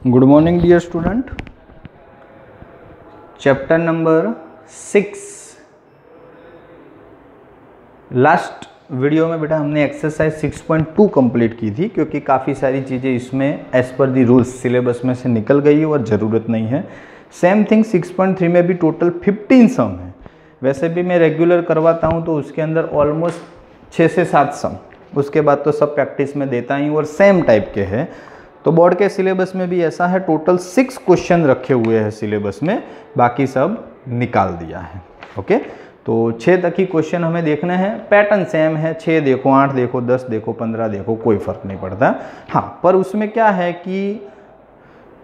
Good morning dear student. Chapter number 6 last video में बेटा हमने एक्सरसाइज 6.2 कंप्लीट की थी, क्योंकि काफ़ी सारी चीज़ें इसमें एज पर दी रूल्स सिलेबस में से निकल गई और ज़रूरत नहीं है। सेम थिंग 6.3 में भी टोटल 15 सम है। वैसे भी मैं रेगुलर करवाता हूँ तो उसके अंदर ऑलमोस्ट 6 से 7 सम, उसके बाद तो सब प्रैक्टिस में देता ही और सेम टाइप के हैं। तो बोर्ड के सिलेबस में भी ऐसा है, टोटल 6 क्वेश्चन रखे हुए हैं सिलेबस में, बाकी सब निकाल दिया है। ओके, तो 6 तक ही क्वेश्चन हमें देखने हैं। पैटर्न सेम है, 6 देखो, 8 देखो, 10 देखो, 15 देखो, कोई फर्क नहीं पड़ता। हाँ, पर उसमें क्या है कि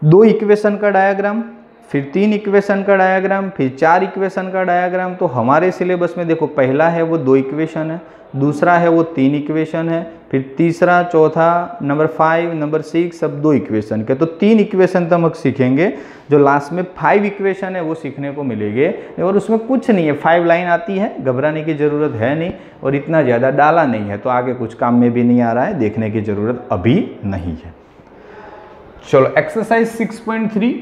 2 इक्वेशन का डायग्राम, फिर 3 इक्वेशन का डायग्राम, फिर 4 इक्वेशन का डायग्राम। तो हमारे सिलेबस में देखो, पहला है वो 2 इक्वेशन है, दूसरा है वो 3 इक्वेशन है, फिर तीसरा, चौथा, नंबर 5, नंबर 6 सब 2 इक्वेशन के। तो 3 इक्वेशन तक हम सीखेंगे। जो लास्ट में 5 इक्वेशन है वो सीखने को मिलेंगे, और उसमें कुछ नहीं है, 5 लाइन आती है, घबराने की ज़रूरत है नहीं, और इतना ज़्यादा डाला नहीं है, तो आगे कुछ काम में भी नहीं आ रहा है, देखने की ज़रूरत अभी नहीं है। चलो एक्सरसाइज 6.3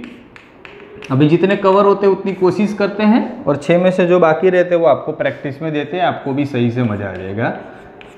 अभी जितने कवर होते हैं उतनी कोशिश करते हैं, और 6 में से जो बाकी रहते हैं वो आपको प्रैक्टिस में देते हैं, आपको भी सही से मजा आ जाएगा।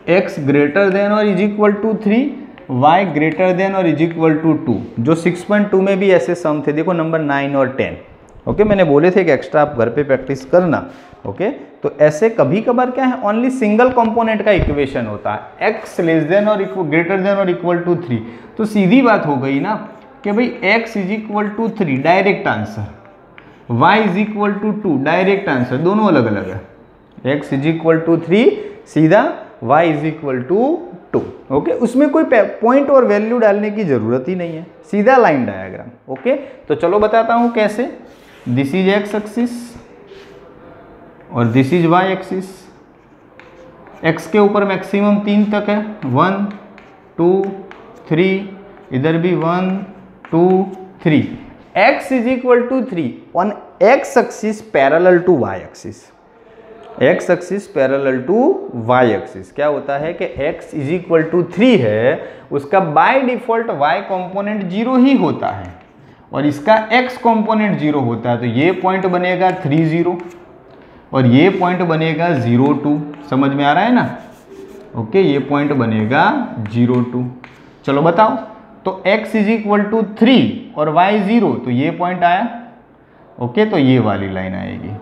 x ग्रेटर देन और is equal to 3, y greater than और इज इक्वल टू 2। जो 6.2 में भी ऐसे सम थे, देखो नंबर 9 और 10। ओके, मैंने बोले थे कि एक्स्ट्रा आप घर पे प्रैक्टिस करना। ओके, तो ऐसे कभी कभार क्या है, ओनली सिंगल कंपोनेंट का इक्वेशन होता है, x लेस देन और ग्रेटर देन और इक्वल टू 3। तो सीधी बात हो गई ना कि भाई x is equal to 3 direct answer, y is equal to 2 direct answer, दोनों अलग अलग है। x इज इक्वल टू 3 सीधा, y is equal to 2। Okay, उसमें कोई पॉइंट और वैल्यू डालने की जरूरत ही नहीं है, सीधा लाइन डायग्राम। ओके, तो चलो बताता हूं कैसे। दिस इज x एक्सिस और this is y axis. x के ऊपर मैक्सिमम 3 तक है, 1 2 3, इधर भी 1 2 3। x is equal to 3 on x axis parallel to y axis. x axis parallel to y axis क्या होता है कि x इज इक्वल टू 3 है, उसका बाय डिफॉल्ट y कंपोनेंट 0 ही होता है और इसका x कंपोनेंट 0 होता है। तो ये पॉइंट बनेगा 3 0 और ये पॉइंट बनेगा 0 2। समझ में आ रहा है ना? ओके, ये पॉइंट बनेगा 0 2। चलो बताओ, तो x इज इक्वल टू 3 और y 0, तो ये पॉइंट आया। ओके, तो ये वाली लाइन आएगी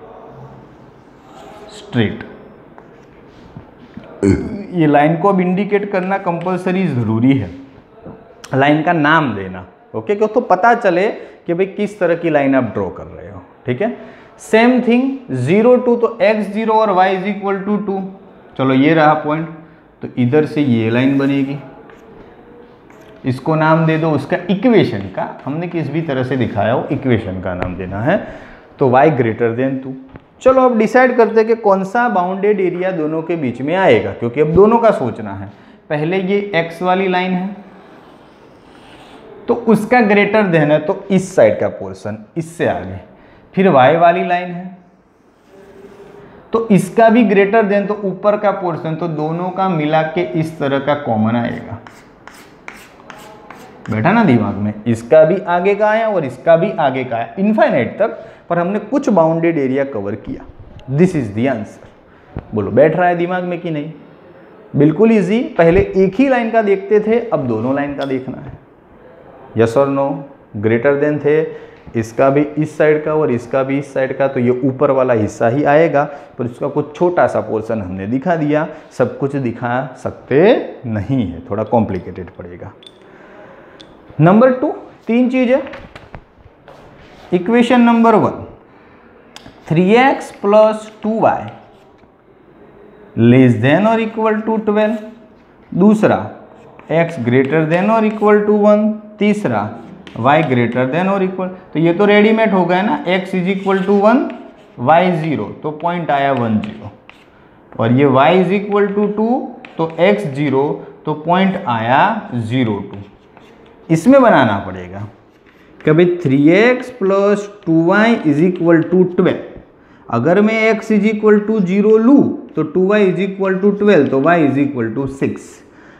स्ट्रेट। ये लाइन को अब इंडिकेट करना कंपलसरी जरूरी है, लाइन का नाम देना। ओके, क्यों, तो पता चले कि भाई किस तरह की लाइन आप ड्रॉ कर रहे हो। ठीक है, सेम थिंग 0 2, तो x 0 और y इज इक्वल टू 2। चलो ये रहा पॉइंट, तो इधर से ये लाइन बनेगी, इसको नाम दे दो उसका इक्वेशन का, हमने किस भी तरह से दिखाया हो इक्वेशन का नाम देना है। तो y ग्रेटर देन 2। चलो अब डिसाइड करते हैं कि कौन सा बाउंडेड एरिया दोनों के बीच में आएगा, क्योंकि अब दोनों का सोचना है। पहले ये x वाली लाइन है, तो उसका ग्रेटर देन है, तो इस साइड का पोर्शन इससे आगे। फिर y वाली लाइन है, तो इसका भी ग्रेटर देन, तो ऊपर का पोर्शन, तो दोनों का मिला के इस तरह का कॉमन आएगा। बैठा ना दिमाग में, इसका भी आगे का आया और इसका भी आगे का आया, इनफाइनाइट तक, पर हमने कुछ बाउंडेड एरिया कवर किया। This is the answer. बोलो बैठ रहा है दिमाग में कि नहीं? बिल्कुल इजी। पहले एक ही लाइन का देखते थे, अब दोनों लाइन का देखना है। यस और नो? ग्रेटर देन थे, इसका भी इस साइड का और इसका भी इस साइड का, तो ये ऊपर वाला हिस्सा ही आएगा, पर इसका कुछ छोटा सा पोर्शन हमने दिखा दिया। सब कुछ दिखा सकते नहीं है, थोड़ा कॉम्प्लिकेटेड पड़ेगा। नंबर 2, 3 चीजें। Equation number 1, 3x plus 2y less than और इक्वल टू 12। दूसरा, x ग्रेटर देन और इक्वल टू 1। तीसरा, y ग्रेटर देन और इक्वल, तो ये तो रेडीमेड हो गया ना, x is equal to 1 y 0, तो पॉइंट आया 1 0। और ये y इज इक्वल टू 2, तो x 0, तो पॉइंट आया 0 2। इसमें बनाना पड़ेगा कभी 3x plus 2y is equal to 12। अगर मैं x इज इक्वल टू 0 लूँ तो 2y इज इक्वल टू 12, तो y इज इक्वल टू 6।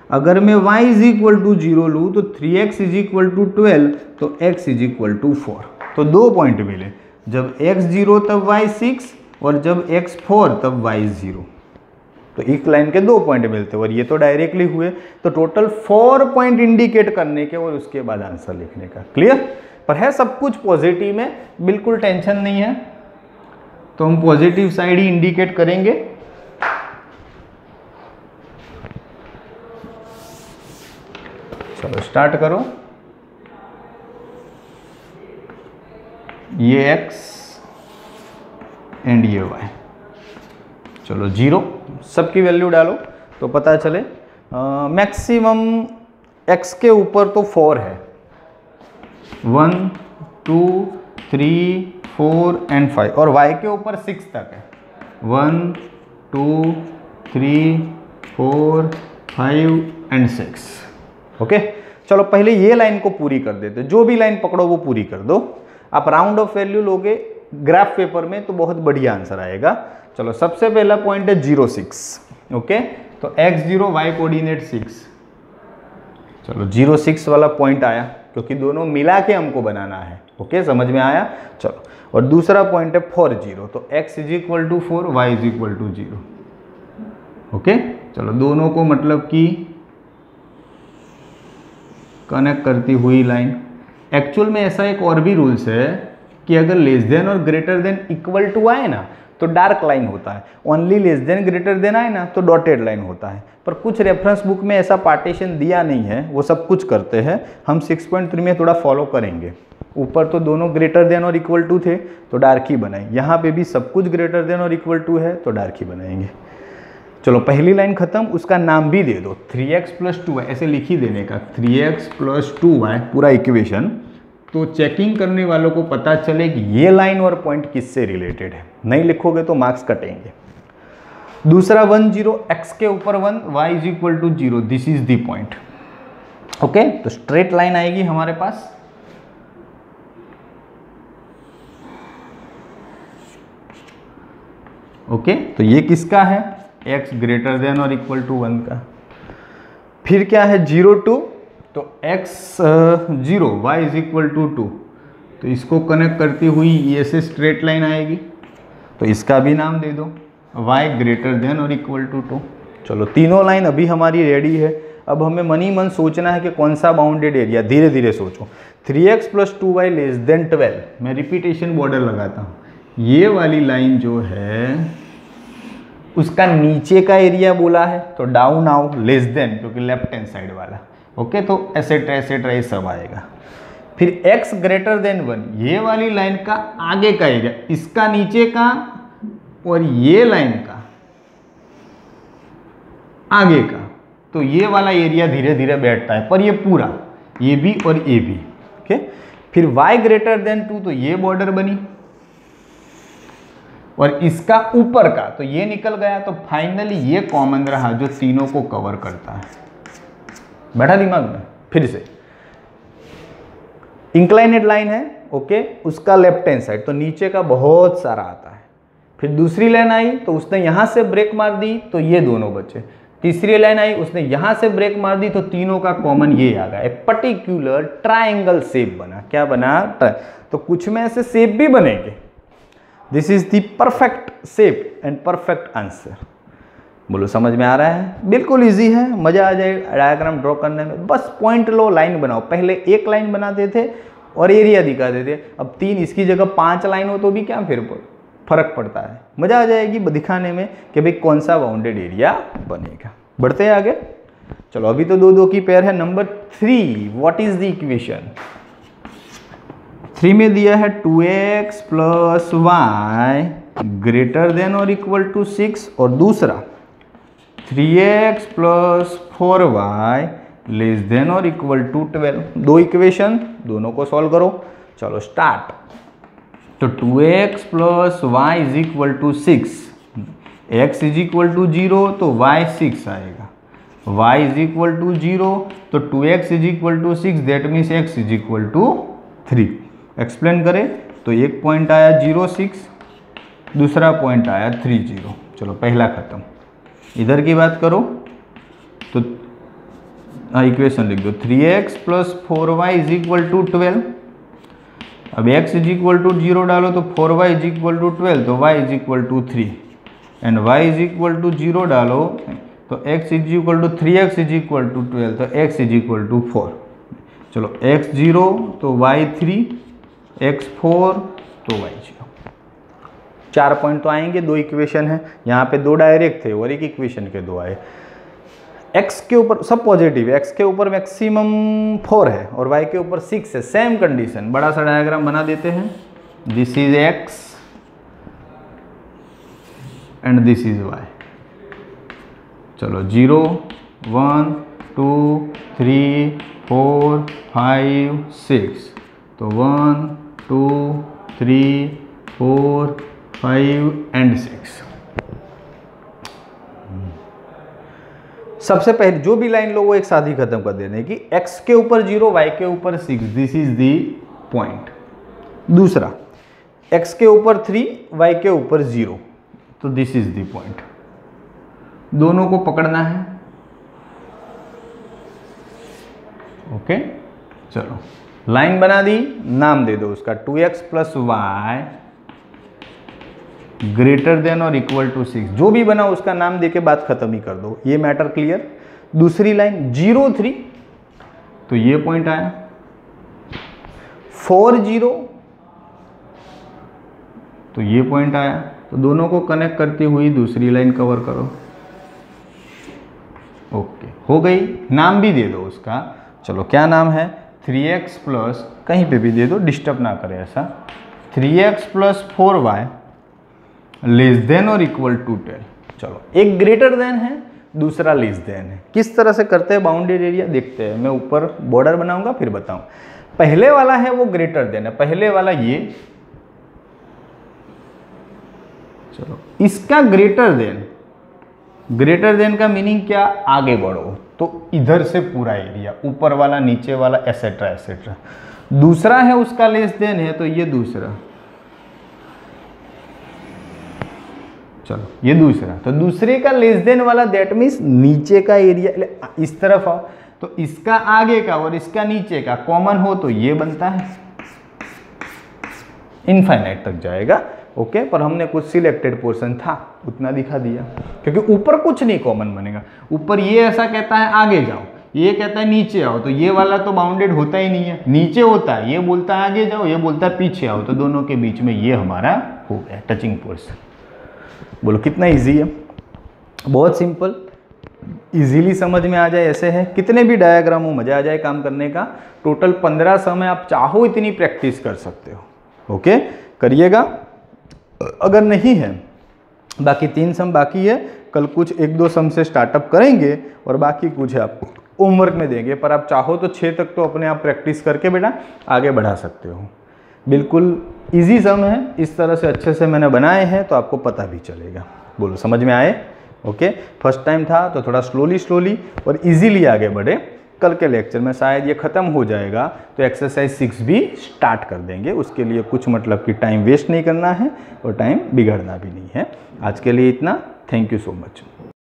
अगर मैं y इज इक्वल टू 0 लूँ तो 3x इज इक्वल टू 12, तो x इज इक्वल टू 4। तो 2 पॉइंट मिले, जब x 0 तब y 6 और जब x 4 तब y 0। तो एक लाइन के 2 पॉइंट मिलते और ये तो डायरेक्टली हुए। तो टोटल 4 पॉइंट इंडिकेट करने के और उसके बाद आंसर लिखने का। क्लियर? पर है सब कुछ पॉजिटिव में, बिल्कुल टेंशन नहीं है। तो हम पॉजिटिव साइड ही इंडिकेट करेंगे। चलो स्टार्ट करो। ये x एंड ये y। चलो 0, सबकी वैल्यू डालो तो पता चले। मैक्सिमम x के ऊपर तो 4 है, 1 2 3 4 एंड 5, और y के ऊपर 6 तक है, 1 2 3 4 5 एंड 6। ओके, चलो पहले ये लाइन को पूरी कर देते। जो भी लाइन पकड़ो वो पूरी कर दो। आप राउंड ऑफ वैल्यू लोगे ग्राफ पेपर में तो बहुत बढ़िया आंसर आएगा। चलो सबसे पहला पॉइंट है 0 6। ओके, तो x0 y कोऑर्डिनेट 6। चलो 0 6 वाला पॉइंट आया क्योंकि दोनों मिला के हमको बनाना है। ओके, समझ में आया? चलो, और दूसरा पॉइंट है 4 0, तो x is equal to 4, y is equal to 0। Okay, चलो दोनों को मतलब कि कनेक्ट करती हुई लाइन। एक्चुअल में ऐसा एक और भी रूल्स है कि अगर लेस देन और ग्रेटर देन इक्वल टू आए ना तो डार्क लाइन होता है, only less than greater than आए ना तो डॉटेड लाइन होता है। पर कुछ रेफरेंस बुक में ऐसा पार्टीशन दिया नहीं है, वो सब कुछ करते हैं। हम 6.3 में थोड़ा फॉलो करेंगे। ऊपर तो दोनों ग्रेटर देन और इक्वल टू थे तो डार्क ही बनाए, यहाँ पे भी सब कुछ ग्रेटर देन और इक्वल टू है तो डार्क ही बनाएंगे। चलो पहली लाइन खत्म, उसका नाम भी दे दो 3x + 2y, ऐसे लिख ही देने का 3x + 2y पूरा इक्वेशन। तो चेकिंग करने वालों को पता चले कि ये लाइन और पॉइंट किससे रिलेटेड है। नहीं लिखोगे तो मार्क्स कटेंगे। दूसरा 1 0, x के ऊपर 1, y is equal to 0, this is the point. Okay, तो स्ट्रेट लाइन आएगी हमारे पास। ओके, तो ये किसका है? x ग्रेटर देन और इक्वल टू 1 का। फिर क्या है 0 2, तो x 0 y is equal to 2, तो इसको कनेक्ट करती हुई ये से स्ट्रेट लाइन आएगी, तो इसका भी नाम दे दो y ग्रेटर देन और इक्वल टू 2। चलो तीनों लाइन अभी हमारी रेडी है। अब हमें मनी मन सोचना है कि कौन सा बाउंडेड एरिया। धीरे धीरे सोचो। 3x + 2y लेस देन 12, मैं रिपीटेशन बॉर्डर लगाता हूँ। ये वाली लाइन जो है उसका नीचे का एरिया बोला है तो डाउन आओ, लेस देन क्योंकि लेफ्ट हैंड साइड वाला। ओके, तो एसेट्रा ये सब आएगा। फिर x ग्रेटर देन 1, ये वाली लाइन का आगे का एरिया, इसका नीचे का और ये लाइन का आगे का, तो ये वाला एरिया धीरे धीरे बैठता है। पर ये पूरा, ये भी और ये भी। ओके, फिर y ग्रेटर देन 2, तो ये बॉर्डर बनी और इसका ऊपर का तो ये निकल गया। तो फाइनली ये कॉमन रहा जो तीनों को कवर करता है। बैठा दिमाग में? फिर से इंक्लाइनेड लाइन है। ओके, उसका लेफ्ट हैंड साइड तो नीचे का बहुत सारा आता है। फिर दूसरी लाइन आई तो उसने यहां से ब्रेक मार दी तो ये दोनों बचे। तीसरी लाइन आई, उसने यहां से ब्रेक मार दी तो तीनों का कॉमन ये आ गया, एक पर्टिकुलर ट्राइंगल शेप बना। क्या बना? तो कुछ में ऐसे शेप भी बनेंगे। This is the perfect shape and perfect answer. बोलो समझ में आ रहा है? बिल्कुल इजी है, मजा आ जाए डायग्राम ड्रॉ करने में। बस पॉइंट लो, लाइन बनाओ। पहले एक लाइन बनाते थे और एरिया दिखाते थे, अब 3, इसकी जगह 5 लाइन हो तो भी क्या फिर फर्क पड़ता है। मजा आ जाएगी दिखाने में कि भाई कौन सा बाउंडेड एरिया बनेगा। बढ़ते हैं आगे। चलो अभी तो 2 2 की पेयर है। Number 3, what is the equation? 3 में दिया है 2x + y ग्रेटर देन और इक्वल टू 6, और दूसरा 3x + 4y लेस देन और इक्वल टू 12। 2 इक्वेशन, दोनों को सॉल्व करो। चलो स्टार्ट। तो 2x + y is equal to 6, x is equal to 0 तो y 6 आएगा, y इज इक्वल टू 0 तो 2x is equal to 6, that means x is equal to 3। Explain करें तो एक पॉइंट आया 0 6, दूसरा पॉइंट आया 3 0। चलो पहला खत्म। इधर की बात करो तो इक्वेशन लिख दो 3x plus 4y is equal to 12। अब x इज इक्वल टू 0 डालो तो 4y इज इक्वल टू 12, तो y is equal to 3 and y is equal to 0 डालो तो x is equal to 3x is equal to 12, तो x is equal to 4। चलो x 0 तो y 3, x 4 तो y 0। 4 point तो आएंगे, 2 इक्वेशन है, यहाँ पे 2 डायरेक्ट थे और एक इक्वेशन के 2 आए। x के ऊपर सब पॉजिटिव है, x के ऊपर मैक्सिमम 4 है और y के ऊपर 6 है, सेम कंडीशन। बड़ा सा डायग्राम बना देते हैं, this is x and this is y। चलो 0 1 2 3 4 5 6, तो 1 2 3 4 5 एंड 6। सबसे पहले जो भी लाइन लो वो एक साथ ही खत्म कर देने की, x के ऊपर 0 y के ऊपर 6, दिस इज दी पॉइंट। दूसरा x के ऊपर 3 y के ऊपर 0, तो दिस इज दी पॉइंट। दोनों को पकड़ना है। ओके चलो लाइन बना दी, नाम दे दो उसका 2x plus y greater than और इक्वल टू 6। जो भी बना उसका नाम देके बात खत्म ही कर दो, ये मैटर क्लियर। दूसरी लाइन 0 3, तो ये पॉइंट आया। 4 0, तो ये पॉइंट आया। तो दोनों को कनेक्ट करती हुई दूसरी लाइन कवर करो। ओके हो गई, नाम भी दे दो उसका। चलो क्या नाम है, 3x प्लस, कहीं पे भी दे दो, डिस्टर्ब ना करे ऐसा, 3x plus 4y less than और इक्वल टू 10। चलो एक ग्रेटर देन है, दूसरा लेस देन है। किस तरह से करते हैं बाउंडेड एरिया देखते हैं। मैं ऊपर बॉर्डर बनाऊंगा फिर बताऊं। पहले वाला है वो ग्रेटर देन है, पहले वाला ये। चलो इसका ग्रेटर देन का मीनिंग क्या, आगे बढ़ो तो इधर से पूरा एरिया, ऊपर वाला नीचे वाला एसेट्रा एसेट्रा। दूसरा है उसका लेस देन है, तो ये दूसरा। चलो ये दूसरा, तो दूसरे का लेस देन वाला दैट मीन्स नीचे का एरिया इस तरफ आओ, तो इसका आगे का और इसका नीचे का कॉमन हो तो ये बनता है, इनफाइनाइट तक जाएगा। ओके पर हमने कुछ सिलेक्टेड पोर्शन था उतना दिखा दिया, क्योंकि ऊपर कुछ नहीं कॉमन बनेगा। ऊपर ये ऐसा कहता है आगे जाओ, ये कहता है नीचे आओ, तो ये वाला तो बाउंडेड होता ही नहीं है, नीचे होता है, ये बोलता है आगे जाओ, ये बोलता है पीछे आओ, तो दोनों के बीच में ये हमारा हो गया टचिंग पोर्शन। बोलो कितना इजी है, बहुत सिंपल, इजीली समझ में आ जाए ऐसे है। कितने भी डायग्राम हो मजा आ जाए काम करने का। टोटल 15 सम है, आप चाहो इतनी प्रैक्टिस कर सकते हो। ओके करिएगा। अगर नहीं है बाकी 3 सम बाकी है, कल कुछ 1-2 सम से स्टार्टअप करेंगे और बाकी कुछ है आपको होमवर्क में देंगे, पर आप चाहो तो 6 तक तो अपने आप प्रैक्टिस करके बेटा आगे बढ़ा सकते हो। बिल्कुल इजी सम है, इस तरह से अच्छे से मैंने बनाए हैं तो आपको पता भी चलेगा। बोलो समझ में आए। ओके फर्स्ट टाइम था तो थोड़ा स्लोली और इजीली आगे बढ़े। कल के लेक्चर में शायद ये ख़त्म हो जाएगा तो एक्सरसाइज 6 भी स्टार्ट कर देंगे। उसके लिए कुछ मतलब कि टाइम वेस्ट नहीं करना है और टाइम बिगड़ना भी नहीं है। आज के लिए इतना, थैंक यू सो मच।